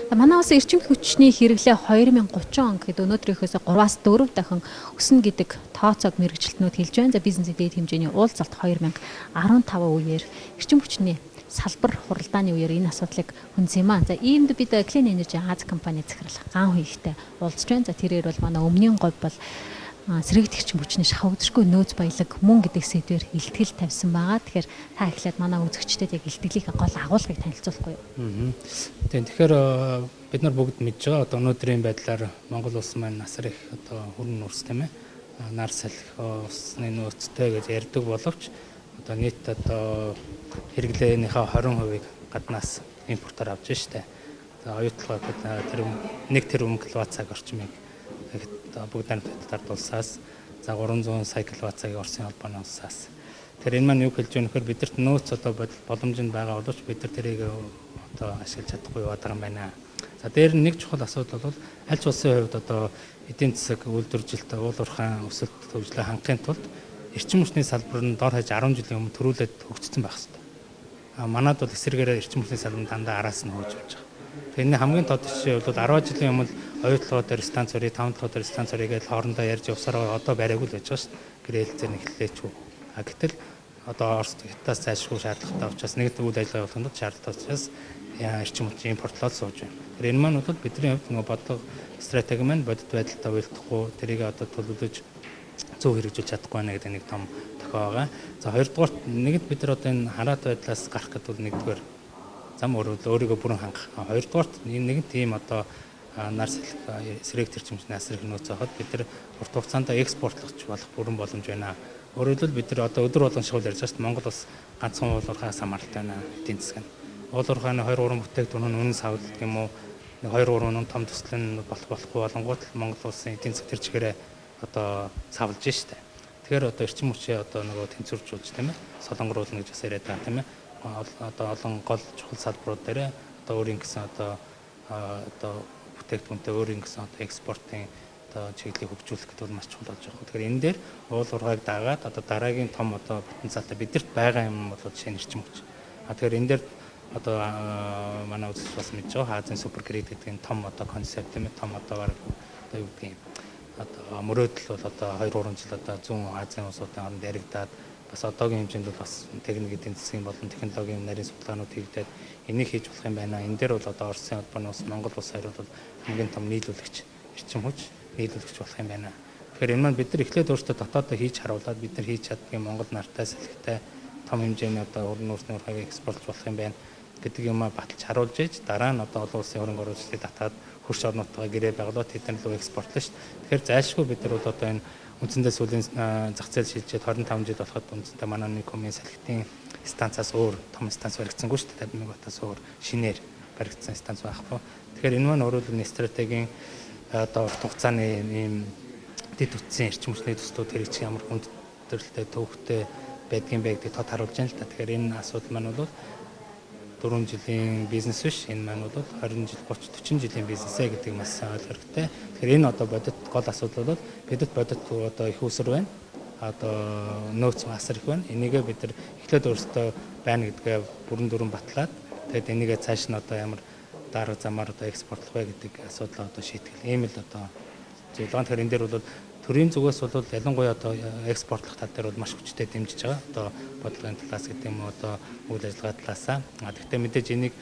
Манай улсын эрчим хүчний хэрэглээ 2030 он гэхэд өнөөдрийнхөөс 3-аас 4 дахин өснө гэдэг тооцоог мэрэгчлэтнүүд хэлж байна. За бизнесийн дээд хэмжээний уулзалт 2015 үеэр эрчим хүчний салбар хуралдааны үеэр энэ асуудлыг хүндсэн юм аа. За иймд бид Clean Energy Аз компани захирал Ган Хуйхтай уулзж байна. За тэрээр бол манай өмнгийн говь бол сэргээгдэх хүчний шавагдшгүй нөөц баялаг мөн гэдэг сэдвээр илтгэл тавьсан байгаа. Тэгэхээр та эхлээд манай үзэгчдэд яг илтгэлийнхээ гол агуулгыг танилцуулахгүй юу? Тэгэхээр бид нар бүгд мэдж байгаа одоо өнөөдрийн байдлаар Монгол улс маань насар их одоо хүрэн нүүрс тийм ээ. Нар салхи усны нөөцтэй гэж ярьдаг боловч одоо нийт одоо хэрэглээнийхээ 20% гаднаас импортоор авч штэ. За оюутлага тэр 1 тэрбум киловатт-цаг орчмыг бүгд найрамдуулалт улсаас за 300 сая киловатт-цагийн Оросын холбооны улсаас. Тэгэхээр энэ маань юу хэлж байгаа нөхөр бидэрт нөөц одоо боломжинд байгаа боловч бид нар тэрийг одоо ашиглаж чадахгүй яваад байгаа юм байна. За дээр нэг чухал асуудал бол аль ч улсын хувьд одоо эдийн засаг үйлдвэржилт уул уурхайн өсөлт хөгжлөө хангахын тулд эрчим хүчний салбар нь дор хаяж 10 жилийн өмнө төрүүлээд хөгжсөн байх хэрэгтэй. Манайд бол эсрэгээрээ эрчим хүчний салбар дандаа араас нь хөгжиж байгаа. Тэрний хамгийн тод жишээ бол 10 жилийн өмнө оюутлогоо дээр станц өрий, 5 дахь дээр станц өрийгээ хоорондоо ярьж явсараа одоо барайгүй л байж байгаа шүү дээ. Гэрэл зэр нэхлээч үү. Гэтэл одоо Орос Хятадаас зайлшгүй шаардлагатай учраас нэгд үйл ажиллагаа явуулахад шаардлагатай учраас эрчим хүч импортлоод сууж байна. Тэр энэ маань бол бидний хувьд нөгөө бодлого стратеги маань бодит байдалтай уялдахгүй тэрийг одоо төлөвлөж зөв хэрэгжүүлж чадахгүй байна гэдэг нэг том тохио байгаа. За хоёрдугаарт нэгд бид нар одоо энэ хараат байдлаас гарах гэдэг бол нэгдүгээр зам өөрийгөө бүрэн хангах. Хоёрдугаарт нэгэн тийм одоо нар салхи сэргээгт эрчим хүчний асар их нөөц авахд бид нар урт хугацаанд экспортлогч болох бүрэн боломж байна. Өөрөөр хэлбэл бид нар одоо өдөр болгон шууд ярьж байгаа шүү дээ. Монгол бас ганцхан уул уурхайгаас хамааралтай байна эдийн засаг нь. Уул уурхайны 2-3 бүтээгдэхүүн үнэн савлт гэх юм уу 2-3 том төсөл нь болохгүй болонгууд Монгол улсын эдийн засаг тэр чигээрээ одоо савлж штэ. Тэгэхээр одоо эрчим хүчээ одоо нөгөө тэнцвэржүүлж тийм ээ солонгоруулна гэж бас яриад байгаа тийм ээ. Одоо олон гол чухал салбарууд дээр одоо өөрийн гэсэн одоо бүтээгдэхүүнтэй өөрийн гэсэн одоо экспортын одоо чиглэлийг хөгжүүлэх гэдэг бол маш чухал болж байгаа. Тэгэхээр энэ дээр уул уурхайг дагаад одоо дараагийн том одоо потенциалтай бидэрт байгаа юм бол жишээ нь эрчим хүч. Тэгэхээр энэ дээр одоо манай үзэгч бас мэдж байгаа Азийн супер грид гэдэг энэ том одоо концепт тийм ээ том одоо баг одоо юу гэдэг юм одоо мөрөөдөл бол одоо 2-3 жил одоо зүүн Азийн улсуудын хооронд яригадаад бас одоогийн хэмжээнд бол бас техник эдийн засгийн болон технологийн нарийн судалгаанууд хийгдээд энийг хийж болох юм байна. Энэ дээр бол одоо Оросын холбооны улс Монгол улс хоёр бол хамгийн том нийлүүлэгч эрчим хүч нийлүүлэгч болох юм байна. Тэгэхээр энэ маань бид нар эхлээд өөрсдөө дотоодоо хийж харуулад бид нар хийж чаддгийн Монгол нартай салхитай том хэмжээний одоо уран нөөцийн урхайг экспортлж болох юм байна гэдэг юм баталж харуулж ээж дараа нь одоо олон улсын хөрөнгө оруулалтыг татаад хөрш орнуудтайгаа гэрээ байгуулад тэдний рүү экспортлно шүү дээ. Тэгэхээр зайлшгүй бид нар бол одоо энэ үндсэндээ сүүлийн зах зээл шилжээд 25 жил болоход үндсэндээ манай Никомын салхитын станцаас өөр том станц баригдсангүй шүү дээ. Мегаваттаас өөр шинээр баригдсан станц байхгүй. Тэгэхээр энэ маань өөрөөр хэлбэл стратегийн одоо урт хугацааны ийм дэд үтсийн эрчим хүчний төслүүд хэрэгжих ямар хүндрэлтэй төвхтэй байдгийн бэ гэдгийг тод харуулж байна л да. Тэгэхээр энэ асуудал маань бол 4 жилийн бизнес биш энэ маань бол 20 жил 30 40 жилийн бизнесээ гэдэг маш сайн ойлгох хэрэгтэй. Тэгэхээр энэ одоо бодит гол асуудал бол бидэд бодит одоо их усэр байна. Одоо нөөц асар их байна. Энийгээ бид нар эхлээд өөрсдөө байна гэдгээ бүрэн дүрэн батлаад тэгээд энийгээ цааш нь одоо ямар дарга замаар одоо экспортлох вэ гэдэг асуудлаа одоо шийтгэл. Ийм л одоо зөвлөгөө. Тэгэхээр энэ дээр бол төрийн зүгээс бол ялангуяа одоо экспортлох тал дээр бол маш хүчтэй дэмжиж байгаа. Одоо бодлогын талаас гэдэг юм уу одоо үйл ажиллагаа талаасаа. Гэхдээ мэдээж энийг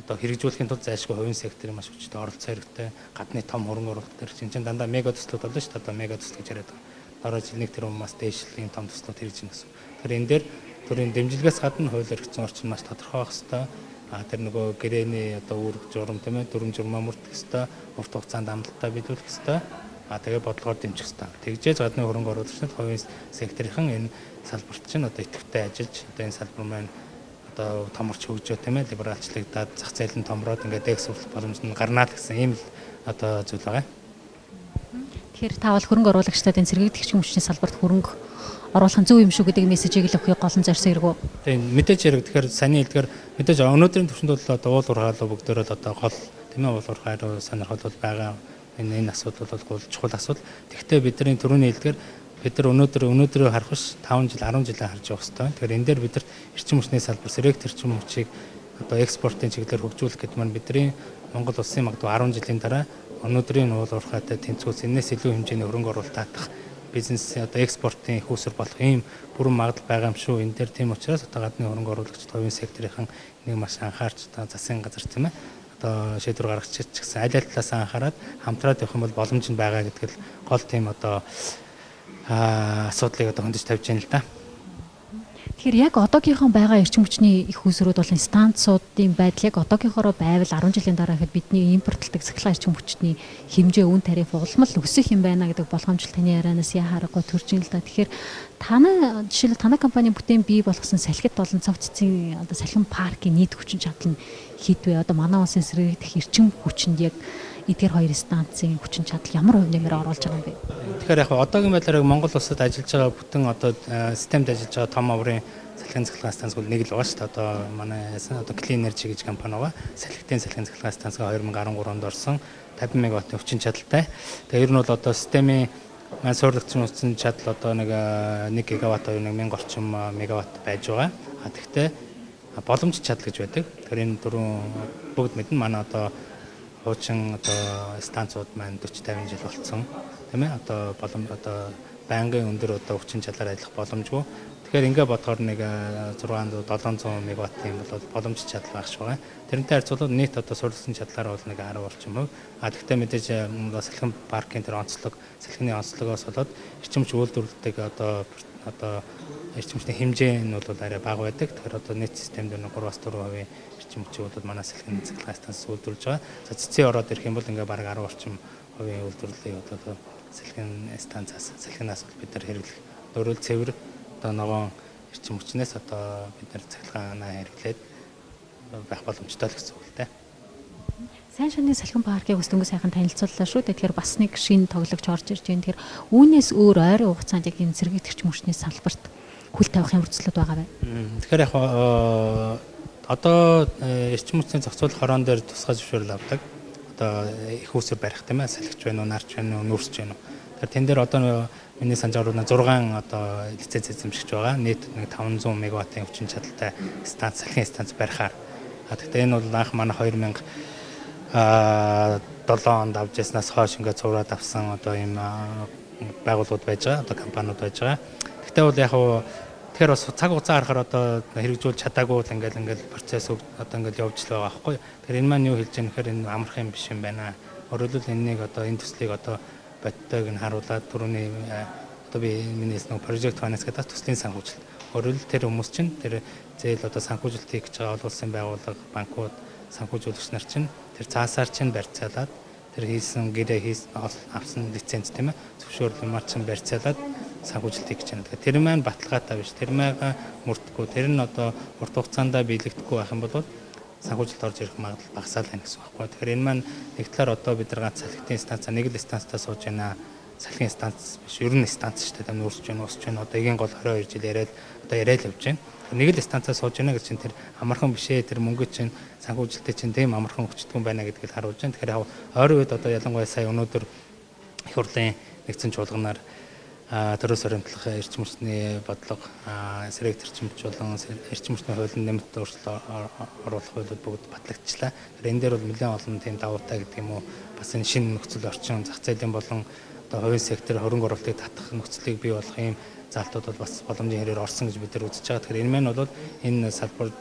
одоо хэрэгжүүлэхийн тулд зайлшгүй хувийн секторын маш хүчтэй оролцоо хэрэгтэй. Гадны том хөрөнгө оруулалт төр чинь дандаа мега төслүүд болно шүү дээ. Одоо мега төсөл гэж яриад байгаа. Дараа жил нэг тэрбум бас дээшлийн том төслүүд хэрэгжинэ гэсэн. Тэгэхээр энэ дээр төрийн дэмжлэгээс гадна хууль эрхцэн орчин маш тодорхой байх хэрэгтэй. Тэр нөгөө гэрээний одоо үүрэг журам тийм ээ дүрм журмаа мөрдөх хэрэгтэй. Урт хугацаанд амлалтаа биелүүлэх хэрэгтэй. Тэгээ бодлогоор дэмжих хэрэгтэй. Тэгжээж гадны хөрөнгө оруулагчид хувийн секторын энэ салбарт чинь одоо идэвхтэй ажиллаж одоо энэ салбар маань одоо томорч хөгжөө тийм ээ либералчлагдаад зах зээл нь томроод ингээд экспортлох боломж нь гарнаа гэсэн ийм л одоо зүйл байгаа. Тэгэхээр та бол хөрөнгө оруулагчдад энэ сэргээгдэх эрчим хүчний салбарт хөрөнгө оруулах нь зөв юм шүү гэдэг мессежийг л өгөхийг гол нь зорьсон хэрэггүй. Тийм мэдээж хэрэг тэгэхээр саний хэлдгээр мэдээж өнөөдрийн түвшинд бол одоо уул уурхайлуу бүгдөө л одоо гол тийм ээ уул уурхай руу сонирхол байгаа. Энэ асуудал бол чухал асуудал. Тэгвэл бидний түрүүний хэлдгээр бид нар өнөөдрөө харах биш 5 жил 10 жилээ харж явах хэрэгтэй. Тэгэхээр энэ дээр бид нар эрчим хүчний салбар сэргээгт эрчим хүчийг одоо экспортын чиглэлээр хөгжүүлэх гэдэг маань бидний Монгол улсын магадгүй 10 жилийн дараа өнөөдрийн уул уурхайтай тэнцвүүс энэс илүү хэмжээний хөрөнгө оруулалт таатах бизнес одоо экспортын их усэр болох ийм бүрэн магадлал байгаа юм шүү. Энэ дээр тийм учраас одоо гадны хөрөнгө оруулагчид хувийн секторынхан нэг маш анхаарч одоо засгийн газар тийм ээ одоо шийдвэр гаргачих ч гэсэн аль аль талаас анхаарад хамтраад явах юм бол боломж нь байгаа гэдэг л гол тийм одоо асуудлыг одоо хөндөж тавьж байна л да. Тэгэхээр яг одоогийнхоо байгаа эрчим хүчний их үүсрүүд бол станцуудын байдал яг одоогийнхоороо байвал 10 жилийн дараа гэхэд бидний импортлдог цахилгаан эрчим хүчний хэмжээ үн тариф улмал өсөх юм байна гэдэг боломжтой таны ярианаас яхаарахгүй төрж ин л да. Тэгэхээр жишээлбэл танай компани бүтээн бий болгосон салхит болон цовццын одоо салхин паркийн нийт хүчин чадал нь хэд вэ? Одоо манай улсын сэргээгдэх эрчим хүчинд яг эдгээр хоёр станцын хүчин чадал ямар хувь нэмэр оруулж байгаа юм бэ? Тэгэхээр яг одоогийн байдлаар Монгол улсад ажиллаж байгаа бүтэн одоо системд ажиллаж байгаа том аврын салхин цахилгаан станц бол нэг л байгаа шүү дээ. Одоо манай одоо Clean Energy гэж компани байгаа. Салхитын салхин цахилгаан станцгаа 2013 онд орсон 50 мегаваттын хүчин чадалтай. Тэгээ ер нь бол одоо системийн суурьлагдсан хүчин чадал одоо нэг 1 гигаватт буюу 1000 орчим мегаватт байж байгаа. Тэгэхдээ боломж чадал гэж байдаг. Тэгэхээр энэ дөрвөн бүгд мэднэ манай одоо хуучин одоо станцууд маань 40 50 жил болцсон тийм ээ одоо байнгын өндөр одоо хүчин чадлаар ажиллах боломжгүй. Тэгэхээр ингээ бодохоор нэг 600 700 мегаваттын бол боломж чадал багш байгаа. Тэрнтэй харьцуулбал нийт одоо суурилсан чадлаар бол нэг 10 орчим хувь. Тэгэхдээ мэдээж салхин паркийн тэр онцлог салхины онцлогоос болоод эрчим хүч үйлдвэрлэдэг одоо эрчим хүчний хэмжээ нь бол арай бага байдаг. Тэгэхээр одоо нийт системд 3-4% эрчим хүчийг бол манай салхины цахилгаан станц үйлдвэрлэж байгаа. За цэцэн ороод ирэх юм бол ингээ бараг 10 орчим хувийн үйлдвэрлэлийг одоо салхин станцаас салхинаас бид нар хэрэглэх. Өөрөөр цэвэр одоо ногоон эрчим хүчнээс одоо бид нар цахилгаанаа хэрэглээд байх боломжтой л гэсэн үг л дээ. Сайн шаны салхин паркийг ус дөнгөж сайхан танилцууллаа шүү. Тэгэхээр бас нэг шинэ тоглогч орж ирж байна. Тэгэхээр үүнээс өөр ойрын хугацаанд яг энэ сэргээгдэх мөрчний салбарт хүл тавих юм өрцлөд байгаа бай. Тэгэхээр яг одоо эрчим хүчний зохицуулах хорон дээр тусгай зөвшөөрөл авдаг. Одоо их усэр барих тийм ээ салхич байна уу, нарч байна уу, нүүрсч байна уу. Тэгэхээр тэн дээр одоо миний санджаар 6 одоо лиценз эзэмшигч байгаа. Нийт 500 мегаваттын хүчин чадалтай станц салхин станц барихаар. Тэгэхдээ энэ бол анх манай 2007 онд авч яснаас хойш ингээд цувраад авсан одоо ийм байгууллагууд байж байгаа, одоо компаниуд байж байгаа. Гэхдээ бол яг тэгэхээр бас цаг хугацаа харахаар одоо хэрэгжүүлж чадаагүй л ингээд процесс одоо ингээд явж л байгаа байхгүй. Тэгэхээр энэ маань юу хэлж байгаа нөхөр энэ амархан юм биш юм байна. Өөрөлдөл энэнийг одоо энэ төслийг одоо бодтойг нь харуулад түрүүний одоо би минийс нэг project finance гэдэг төслийн санхүүжилт. Өөрөлдөл тэр хүмүүс чинь тэр зээл одоо санхүүжилтийг хийж байгаа олон улсын байгууллага, банкуд, санхүүжүүлэгч нар чинь тэр цаасаар чинь барьцаалаад тэр хийсэн гэрээ авсан лиценз тийм ээ зөвшөөрөл юмар чинь барьцаалаад санхүүжилтийг хийж байгаа. Тэр маань баталгаатай биш. Тэр маань мөрдөхгүй. Тэр нь одоо урт хугацаанд биелэгдэхгүй байх юм бол санхүүжилт орж ирэх магадлал багасаал байна гэсэн үг байхгүй. Тэгэхээр энэ маань нэг талаар одоо бид нар ганц салхитын станцаа нэг л станцтай сууж байна. Салхин станц биш. Ер нь станц шүү дээ. Нүүрсч байна, усч байна. Одоо эгийн гол 22 жил яриад явж байна. Нэг л станцаа сууж байна гэж чинь тэр амархан бишээ тэр мөнгө чинь санхүүжилттэй чинь тийм амархан өгчдгүй байна гэдгийг харуулж байна. Тэгэхээр ойрын үед одоо ялангуяа сая өнөөдөр их хурлын нэгдсэн чуулганаар төрөөс оримтлах эрчим хүчний бодлого, сэргээгт эрчим хүч болон эрчим хүчний хуулийн нэмэлт өөрчлөлт оруулах хуулиуд бүгд батлагдчихлаа. Тэгэхээр энэ дээр бол нэлээд олон тийм давуу тал гэдэг юм уу бас энэ шинэ нөхцөл орчин зах зээлийн болон одоо хувийн сектор хөрөнгө оруулалтыг татах нөхцөлийг бий болгох юм залтууд бол бас боломжийн хэрээр орсон гэж бид нар үзэж байгаа. Тэгэхээр энэ маань бол энэ салбар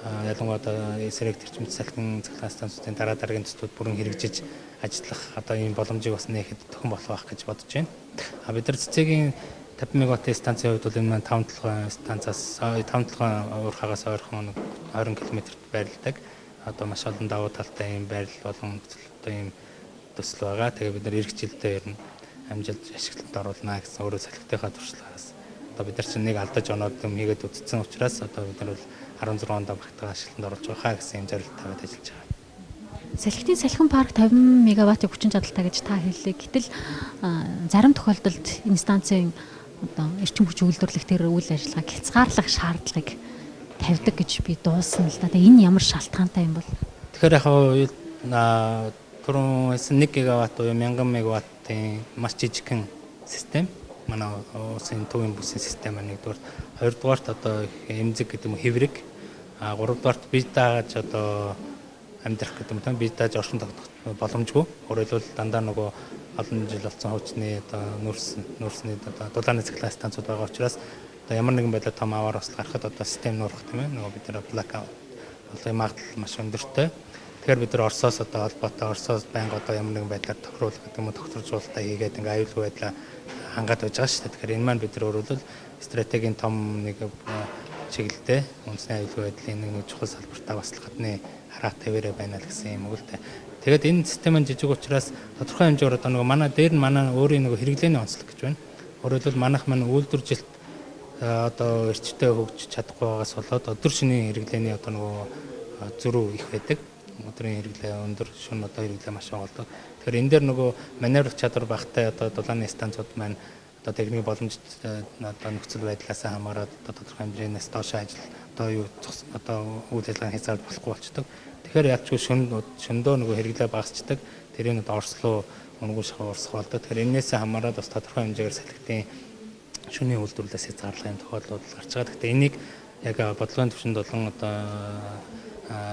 ялангуяа одоо сэргээгт эрчим хүч салхин цахилгаан станцуудын дараагийн төслүүд бүрэн хэрэгжиж ажиллах одоо ийм боломжийг бас нээхэд төхөн болох байх гэж бодож байна. Бид нар цэцэгийн 50 мегаваттын станцын хувьд бол энэ маань 5 станцаас 5 уурхаагаас ойрхон 20 км-т байрладаг. Одоо маш олон давуу талтай ийм байрлал болон одоо ийм төсөл байгаа. Тэгээ бид нар эх жилдээ ер нь амжилт ашиглалтанд оруулна гэсэн өөрөө салхитынхаа туршлагаас одоо бид нар чинь нэг алдаж оноод юм хийгээд үтцсэн учраас одоо бид нар бол 16 онд багтаага ашиглалтанд оруулж байгаа гэсэн юм зорилт тавиад ажиллаж байгаа. Салхитын салхин парк 50 мегаваттын хүчин чадалтай гэж та хэллээ. Гэтэл зарим тохиолдолд энэ станцын одоо эрчим хүч үйлдвэрлэх тэр үйл ажиллагаа хязгаарлах шаардлагыг тавьдаг гэж би дуусна л да. Энэ ямар шалтгаантай юм бол? Тэгэхээр яг түрүүн 1 гигаватт буюу 1000 мегаваттын маш жижигхэн систем манай улсын төвийн бүсийн систем нэгдүгээр, хоёрдугаарт одоо эмзэг гэдэг юм хэврэг гуравдугаарт бие дааж одоо амьдрах гэдэг юм тийм бие дааж оршин тогтнох боломжгүй. Өөрөөр хэлбэл дандаа нөгөө олон жил болсон хүчний одоо нүүрсний одоо дулааны цэглэн станцууд байгаа учраас одоо ямар нэгэн байдлаар том аваар бас гарахад одоо систем нуурах тийм ээ нөгөө бид нар блэкаут болго магадлал маш өндөртэй. Тэгэхээр бид нар Оросоос одоо холбоотой Оросоос байнга одоо ямар нэгэн байдлаар тохируулах гэдэг юм уу тогтворжуулалтаа хийгээд ингээ аюулгүй байдлаа хангаад байж байгаа шүү дээ. Тэгэхээр энэ маань бид нар өөрөлдөл стратегийн том нэг чиглэлтэй үндэсний аюулгүй байдлын нэг чухал салбартаа бас л гадны хараа тавиараа байна л гэсэн юм уу л дээ. Тэгээд энэ систем нь жижиг учраас тодорхой хэмжээгээр одоо нөгөө манай дээр нь манай өөрийн нөгөө хэрэглээний онцлог гэж байна. Өөрөөр хэлбэл манайх маань үйлдвэржилт одоо эрчтэй хөгжиж чадахгүй байгаас болоод өдөр шөнийн хэрэглээний одоо нөгөө зөрүү их байдаг. Өдрийн хэрэглээ өндөр, шөнө одоо хэрэглээ маш болдог. Тэгэхээр энэ дээр нөгөө маневрах чадвар багтай одоо дулааны станцууд маань одоо техникийн боломжит одоо нөхцөл байдлаас хамаарат одоо тодорхой хэмжээнээс доош ажил одоо юу одоо үйл ажиллагааны хязгаар болохгүй болчдөг. Тэгэхээр ялчгүй шөндөө нөгөө хэрэглээ багасчдаг. Тэрийг одоо Орслоо өнгөө шахуу урсах болдог. Тэгэхээр энээс хамаарат бас тодорхой хэмжээгээр салхитын шөнийн үйлдвэрлэлээс хязгаарлахын тохиолдлууд гарч байгаа. Гэхдээ энийг яг бодлогын түвшинд болон одоо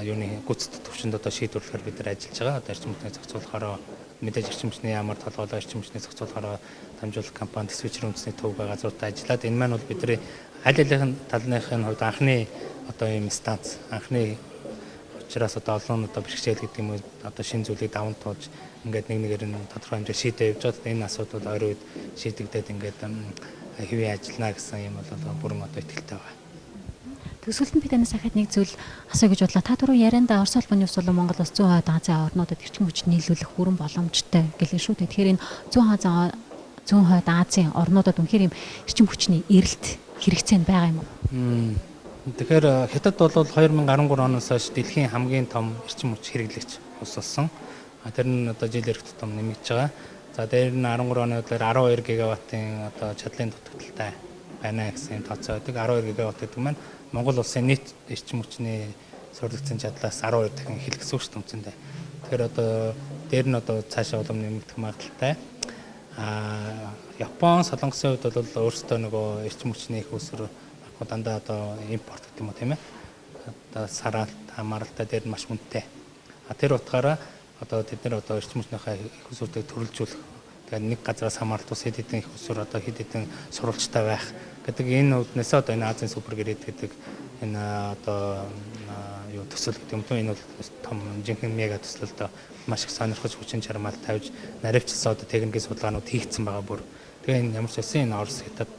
юуны гүйцэтгэх төвшөнд одоо шийдвэрлэхээр бид нар ажиллаж байгаа. Одоо эрчим хүчний зохицуулахаараа мэдээж эрчим хүчний ямар толгойлоо эрчим хүчний зохицуулахаараа дамжуулах компани диспетчер үндэсний төв байгаа газруудаа ажиллаад энэ маань бол бидний аль алихын талныхын хувьд анхны одоо ийм станц анхны учраас одоо олон одоо бэрхшээл гэдэг юм уу одоо шинэ зүйлийг даван туулж ингээд нэг нэгээр нь тодорхой хэмжээ шийдэж явж байгаа. Энэ асуудал ойрын үед шийдэгдээд ингээд хэвээ ажиллана гэсэн юм бол бүрэн одоо итгэлтэй байна. Төсөлтөнд би танаас ахад нэг зүйл асууя гэж бодлоо. Та түрүү ярианда Орос улбаны ус болон Монгол улс 100% Азийн орнуудад эрчим хүч нийлүүлэх бүрэн боломжтой гэлээ шүү дээ. Тэгэхээр энэ 100% Азийн орнуудад үнэхээр юм эрчим хүчний эрэлт хэрэгцээ нь байгаа юм уу? Тэгэхээр Хятад бол 2013 оноос хойш дэлхийн хамгийн том эрчим хүч хэрэглэгч улс болсон. Тэр нь одоо жил ирэх тутам нэмэгдэж байгаа. За дээр нь 13 оны удаар 12 гигаваттын одоо чадлын дутагдaltaй байна гэсэн тооцоо байдаг. 12 гигаватт гэдэг маань Монгол улсын нийт эрчим хүчний сурдагцсан чадлаас 12 дахин их гэсэн үг шүү дээ. Тэгэхээр одоо дээр нь одоо цаашаа улам нэмэгдэх магадaltaй. Япон, Солонгосын хувьд бол өөрсдөө нөгөө эрчим хүчний их усруу дандаа одоо импорт гэдэг юм уу тийм ээ. Одоо сараалт, хамааралтай дээр нь маш үнэтэй. Тэр утгаараа одоо тэд нар одоо эрчим хүчнийхээ их усруудыг төрөлжүүлэх. Тэгээд нэг газраас хамааралт ус хэд хэдэн их усур одоо хэд хэдэн сурвалжтай байх гэдэг энэ үднээс одоо энэ Азийн супер грид гэдэг энэ одоо юу төсөл гэдэг юм дөө энэ бол том жинхэнэ мега төсөл одоо маш их сонирхож хүчин чармаал тавьж наривчилсан одоо техникийн судалгаанууд хийгдсэн байгаа бүр. Тэгээ энэ ямар ч байсан энэ Орос, Хятад,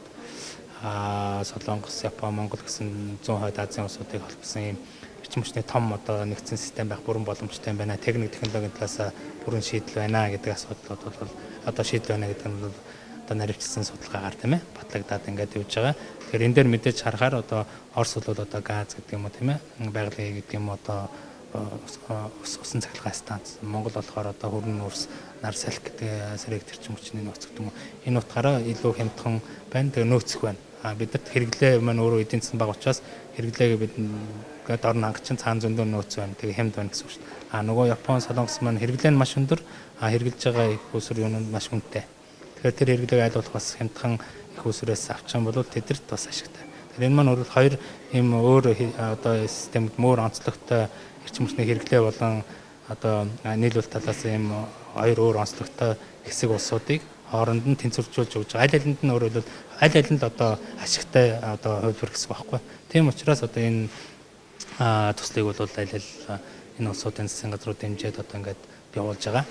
Солонгос, Япон, Монгол гэсэн 100% Азийн улсуудыг холбосон ийм эрчим хүчний том одоо нэгдсэн систем байх бүрэн боломжтой юм байна. Техник технологийн талаас бүрэн шийдэл байна гэдэг асуудлууд бол одоо шийдэл байна гэдэг нь бол одоо наривчилсан судалгаагаар тийм ээ батлагдаад ингээд явж байгаа. Тэгэхээр энэ дээр мэдээж харахаар одоо Орос бол одоо газ гэдэг юм уу тийм ээ байгалийн гэдэг юм одоо усан цахилгаан станц. Монгол болохоор одоо хөрөн нүүрс нар салхи гэдэг сэрэг эрчим хүчний нөөц гэдэг юм уу. Энэ утгаараа илүү хямдхан байна. Тэгээ нөөцөх байна. Бидэрт хэрэглээ маань өөрөө эдийн засгийн баг учраас хэрэглээгээ бид гээд орн хангах чинь цаана зөндөө нөөц байна. Тэгээ хямд байна гэсэн үг шүү дээ. Нөгөө Япон, Солонгос маань хэрэглээ нь маш өндөр. Хэрэглэж байгаа их усур юм нь маш хүнтэй. Тэгэхээр тэр хэрэглээг аль болох бас хямдхан их усрээс авчсан бол тэдэрт бас ашигтай. Тэгэхээр энэ маань өөрөө хоёр ийм өөр одоо системд мөр онцлогтой эрчим хүчний хэрэглээ болон одоо нийлүүлэлт талаас ийм хоёр өөр онцлогтой хэсэг улсуудыг хооронд нь тэнцвэржүүлж өгч байгаа. Аль алинд нь өөрөөр аль алинд одоо ашигтай одоо хувьбар гэсэн байхгүй. Тийм учраас одоо энэ төслийг бол аль аль энэ улсуудын засгийн газрууд дэмжиж одоо ингээд явуулж байгаа.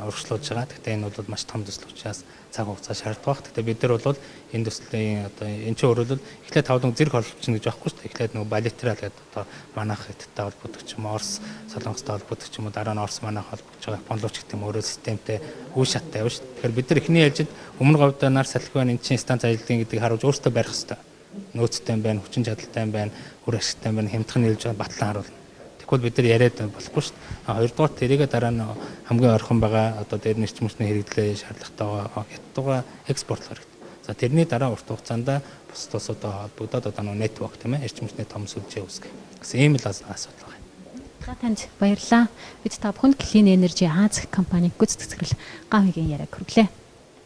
Урагшлуулж байгаа. Гэхдээ энэ бол маш том төсөл учраас цаг хугацаа шаарддаг баг. Гэхдээ бид нар бол энэ төслийн одоо энэ чинь өөрөлд эхлээд тавдан зэрэг холбогдчихно гэж байхгүй шүү дээ. Эхлээд нөгөө балетрал гэдэг одоо манайх Хятадтай холбогдох ч юм уу, Орос, Солонгостой холбогдох ч юм уу, дараа нь Орос манайх холбогдож байгаа Японлууч гэдэг юм өөрөө системтэй үе шаттай явна шүү дээ. Тэгэхээр бид нар эхний ажилд өмнө говьд нар салхи байна, энэ чинь станц ажилтны гэдгийг харуулж өөртөө барих хэрэгтэй. Нөөцтэй юм байна, хүчин чадалтай юм байна, үр ашигтай юм байна, хямдхан нийлж байгаа батлан харуулна. Тэгвэл бид нар яриад болохгүй шүү дээ. Хоёрдугаар тэрийгэ дараа нь хамгийн ойрхон байгаа одоо дээр нь эрчим хүчний хэрэглээ шаардлагатайгаа Хятадгаа экспортлох хэрэгтэй. За тэрний дараа урт хугацаанд бус тусуудаа холбогдоод одоо network тийм ээ эрчим хүчний том сүлжээ үүсгэх. Гэсэн ийм л асуудал байна. За танд баярлалаа. Бид та бүхэнд Clean Energy Аз компани гүйцэтгэгчрэл гавьгийн яриаг хүргэлээ.